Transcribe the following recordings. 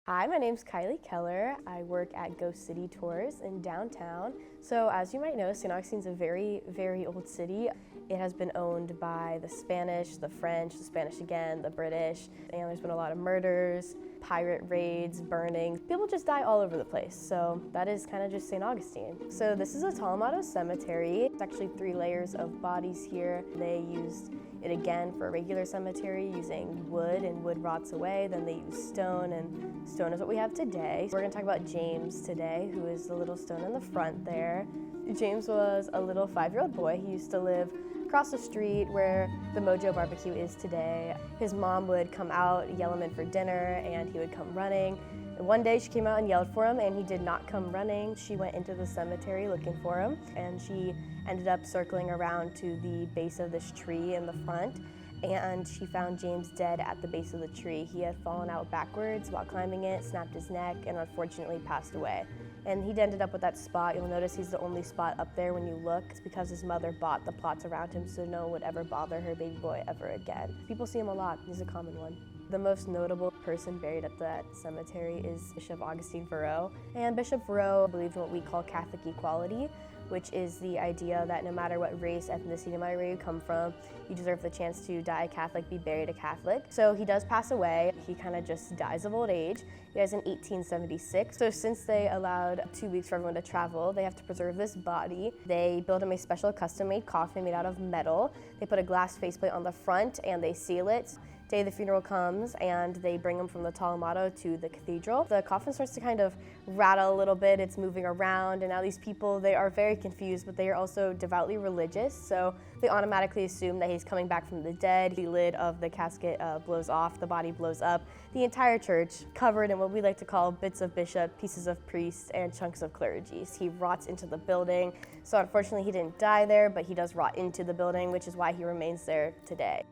Hi, my name's Kylie Keller. I work at Ghost City Tours in downtown. So as you might know, St. Augustine's a very, very old city. It has been owned by the Spanish, the French, the Spanish again, the British, and there's been a lot of murders, pirate raids, burnings. People just die all over the place, so that is kind of just St. Augustine. So this is a Talamato cemetery. It's actually 3 layers of bodies here. They used it again for a regular cemetery using wood, and wood rots away. Then they use stone, and stone is what we have today. We're gonna talk about James today, who is the little stone in the front there. James was a little 5-year-old boy. He used to live across the street where the Mojo barbecue is today. His mom would come out, yell him in for dinner, and he would come running. And one day she came out and yelled for him, and he did not come running. She went into the cemetery looking for him, and she ended up circling around to the base of this tree in the front, and she found James dead at the base of the tree. He had fallen out backwards while climbing it, snapped his neck, and unfortunately passed away. And he ended up with that spot. You'll notice he's the only spot up there when you look. It's because his mother bought the plots around him so no one would ever bother her baby boy ever again. People see him a lot. He's a common one. The most notable person buried at that cemetery is Bishop Augustine. And Bishop Verreau believed in what we call Catholic equality, which is the idea that no matter what race, ethnicity, no matter where you come from, you deserve the chance to die a Catholic, be buried a Catholic. So he does pass away. He kind of just dies of old age. He dies in 1876. So since they allowed 2 weeks for everyone to travel, they have to preserve this body. They build him a special custom-made coffin made out of metal. They put a glass faceplate on the front and they seal it. Day the funeral comes and they bring him from the Talamato to the cathedral. The coffin starts to kind of rattle a little bit. It's moving around, and now these people, they are very confused, but they are also devoutly religious, so they automatically assume that he's coming back from the dead. The lid of the casket blows off, the body blows up. The entire church covered in what we like to call bits of bishop, pieces of priest, and chunks of clergy. He rots into the building. So unfortunately he didn't die there, but he does rot into the building, which is why he remains there today.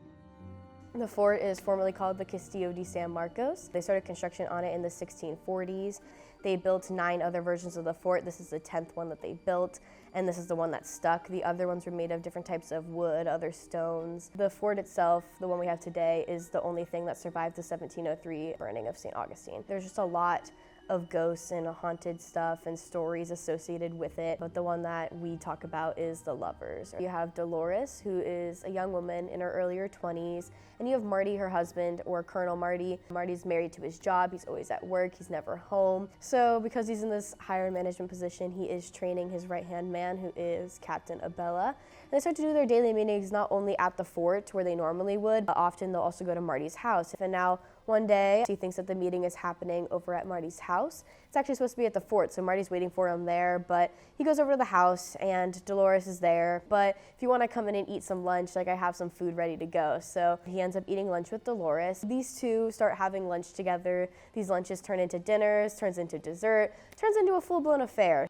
The fort is formerly called the Castillo de San Marcos. They started construction on it in the 1640s. They built 9 other versions of the fort. This is the 10th one that they built, and this is the one that stuck. The other ones were made of different types of wood, other stones. The fort itself, the one we have today, is the only thing that survived the 1703 burning of St. Augustine. There's just a lot of ghosts and haunted stuff and stories associated with it, but the one that we talk about is the lovers. You have Dolores, who is a young woman in her earlier 20s, and you have Marty, her husband, or Colonel Marty. Marty's married to his job. He's always at work. He's never home. So because he's in this higher management position, he is training his right-hand man, who is Captain Abella. And they start to do their daily meetings not only at the fort where they normally would, but often they'll also go to Marty's house. And now one day, he thinks that the meeting is happening over at Marty's house. It's actually supposed to be at the fort, so Marty's waiting for him there, but he goes over to the house and Dolores is there. But if you want to come in and eat some lunch, like, I have some food ready to go. So he ends up eating lunch with Dolores. These two start having lunch together. These lunches turn into dinners, turns into dessert, turns into a full-blown affair.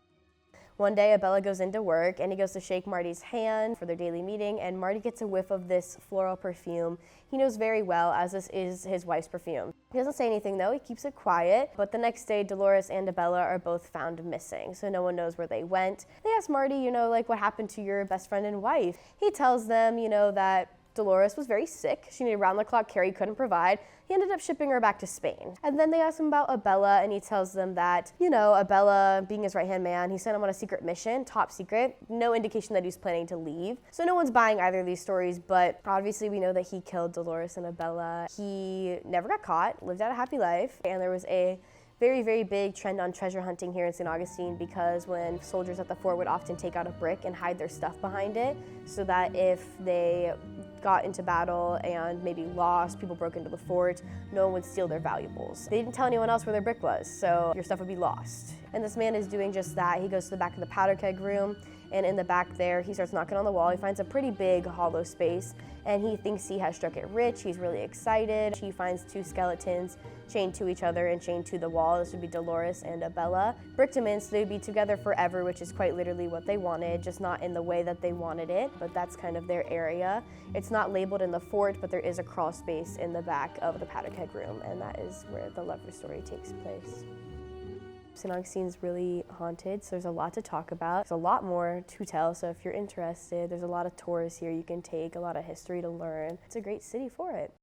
One day, Abella goes into work, and he goes to shake Marty's hand for their daily meeting, and Marty gets a whiff of this floral perfume. He knows very well, as this is his wife's perfume. He doesn't say anything, though. He keeps it quiet. But the next day, Dolores and Abella are both found missing, so no one knows where they went. They ask Marty, what happened to your best friend and wife? He tells them, that Dolores was very sick. She needed round-the-clock care he couldn't provide. He ended up shipping her back to Spain. And then they ask him about Abella, and he tells them that, Abella, being his right-hand man, he sent him on a secret mission, top secret, no indication that he was planning to leave. So no one's buying either of these stories, but obviously we know that he killed Dolores and Abella. He never got caught, lived out a happy life, and there was a very, very big trend on treasure hunting here in St. Augustine, because when soldiers at the fort would often take out a brick and hide their stuff behind it, so that if they got into battle and maybe lost, people broke into the fort, no one would steal their valuables. They didn't tell anyone else where their brick was, so your stuff would be lost. And this man is doing just that. He goes to the back of the powder keg room, and in the back there, he starts knocking on the wall. He finds a pretty big hollow space, and he thinks he has struck it rich. He's really excited. He finds 2 skeletons chained to each other and chained to the wall. This would be Dolores and Abella. Bricked them in so they'd be together forever, which is quite literally what they wanted, just not in the way that they wanted it, but that's kind of their area. It's not labeled in the fort, but there is a crawl space in the back of the powder keg room, and that is where the lover story takes place. St. Augustine's really haunted, so there's a lot to talk about. There's a lot more to tell, so if you're interested, there's a lot of tours here you can take, a lot of history to learn. It's a great city for it.